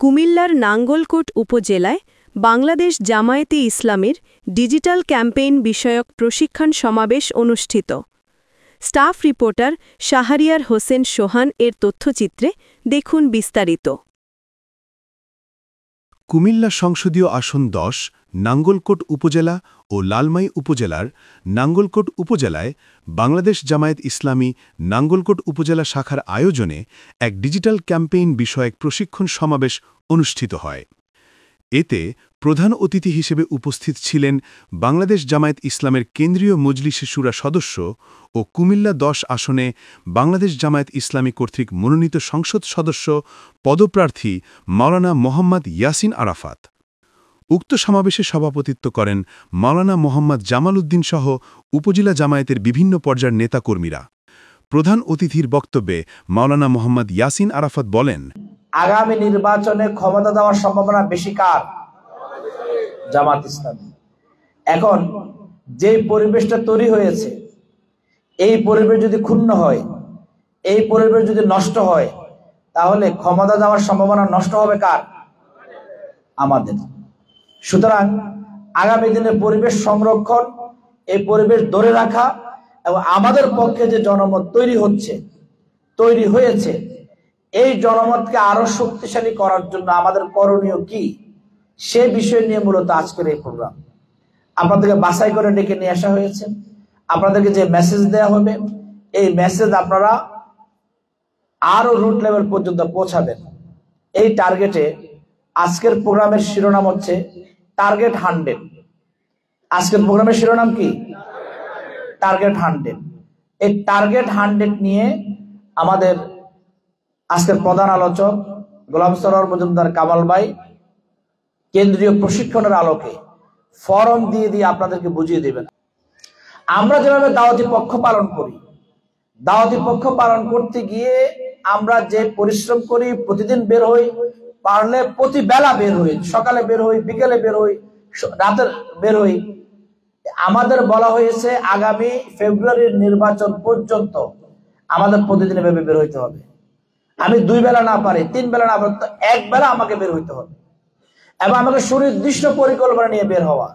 কুমিল্লার নাঙ্গলকোট উপজেলায় বাংলাদেশ জামায়াতে ইসলামীর ডিজিটাল ক্যাম্পেইন বিষয়ক প্রশিক্ষণ সমাবেশ অনুষ্ঠিত। স্টাফ রিপোর্টার শাহরিয়ার হোসেন সোহান এর তথ্যচিত্রে দেখুন বিস্তারিত। কুমিল্লা সংসদীয় আসন ১০ নাঙ্গলকোট উপজেলা ও লালমাই উপজেলার নাঙ্গলকোট উপজেলায় বাংলাদেশ জামায়াত ইসলামী নাঙ্গলকোট উপজেলা শাখার আয়োজনে এক ডিজিটাল ক্যাম্পেইন বিষয়ক প্রশিক্ষণ সমাবেশ অনুষ্ঠিত হয়। এতে প্রধান অতিথি হিসেবে উপস্থিত ছিলেন বাংলাদেশ জামায়াত ইসলামের কেন্দ্রীয় মজলিসে শুরা সদস্য ও কুমিল্লা ১০ আসনে বাংলাদেশ জামায়াত ইসলামী কর্তৃক মনোনীত সংসদ সদস্য পদপ্রার্থী মাওলানা মোহাম্মদ ইয়াসিন আরাফাত। উক্ত সমাবেশে সভাপতিত্ব করেন মাওলানা মোহাম্মদ জামাল উদ্দিন সহ উপজেলা জামায়াতের বিভিন্ন পর্যায়ের নেতাকর্মীরা। প্রধান অতিথির বক্তব্যে মাওলানা মোহাম্মদ ইয়াসিন আরাফাত বলেন, আগামী নির্বাচনে ক্ষমতা দেওয়ার সম্ভাবনা বেশি কার? জামাত ইসলামী। এখন যে পরিবেশটা তৈরি হয়েছে, এই পরিবেশ যদি ক্ষুণ্ণ হয়, এই পরিবেশ যদি নষ্ট হয়, তাহলে ক্ষমতা দেওয়ার সম্ভাবনা নষ্ট হবে কার? আমাদের। সুতরাং আগামী দিনে পরিবেশ সংরক্ষণ, এই পরিবেশ ধরে রাখা এবং আমাদের পক্ষে যে জনমত তৈরি হয়েছে, এই জনমতকে আরো শক্তিশালী করার জন্য আমাদের করণীয় কি, সে বিষয় নিয়ে মূলত আজকের এই প্রোগ্রাম। আপনাদেরকে বাছাই করে ডেকে নিয়ে আসা হয়েছে। আপনাদেরকে যে মেসেজ দেয়া হবে, এই মেসেজ আপনারা আরো রুট লেভেল পর্যন্ত পৌঁছাবেন। এই টার্গেটে আজকের প্রোগ্রামের শিরোনাম হচ্ছে টার্গেট 100। আজকের প্রোগ্রামের শিরোনাম কি? টার্গেট 100। এই টার্গেট 100 নিয়ে আমাদের আজকের প্রধান আলোচক গোলাম সরোয়ার মজুমদার কামাল ভাই কেন্দ্রীয় প্রশিক্ষণের আলোকে ফরম দিয়ে আপনাদেরকে বুঝিয়ে দেবেন। আমরা যেভাবে দাওয়াতি পক্ষ পালন করি, দাওয়াতি পক্ষ পালন করতে গিয়ে আমরা যে পরিশ্রম করি, প্রতিদিন বের হই, পারলে প্রতি বেলা বের হই, সকালে বের হই, বিকেলে বের হই, রাতে বের হই। আমাদের বলা হয়েছে আগামী ফেব্রুয়ারির নির্বাচন পর্যন্ত আমাদের প্রতিদিন এভাবে বের হইতে হবে। আমি 2 বেলা না পারি, 3 বেলা না পারি, তো 1 বেলা আমাকে বের হইতে হবে এবং আমাকে সুনির্দিষ্ট পরিকল্পনা নিয়ে বের হওয়া।